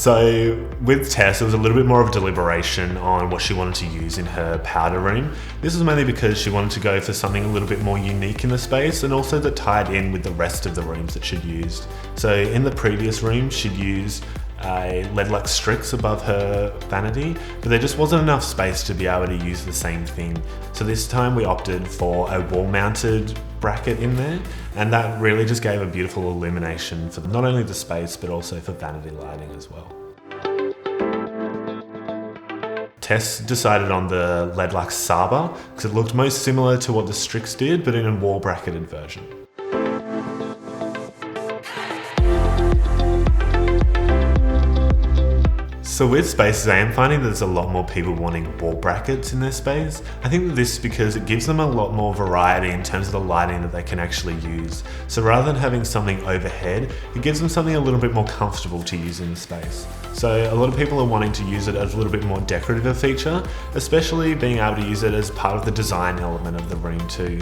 So with Tess, it was a little bit more of a deliberation on what she wanted to use in her powder room. This was mainly because she wanted to go for something a little bit more unique in the space and also that tied in with the rest of the rooms that she'd used. So in the previous room, she'd used a lead-like Strix above her vanity, but there just wasn't enough space to be able to use the same thing. So this time we opted for a wall-mounted bracket in there, and that really just gave a beautiful illumination for not only the space but also for vanity lighting as well. Tess decided on the lead-like Saba because it looked most similar to what the Strix did, but in a wall-bracketed version. So with spaces, I am finding that there's a lot more people wanting wall brackets in their space. I think that this is because it gives them a lot more variety in terms of the lighting that they can actually use. So rather than having something overhead, it gives them something a little bit more comfortable to use in the space. So a lot of people are wanting to use it as a little bit more decorative a feature, especially being able to use it as part of the design element of the room too.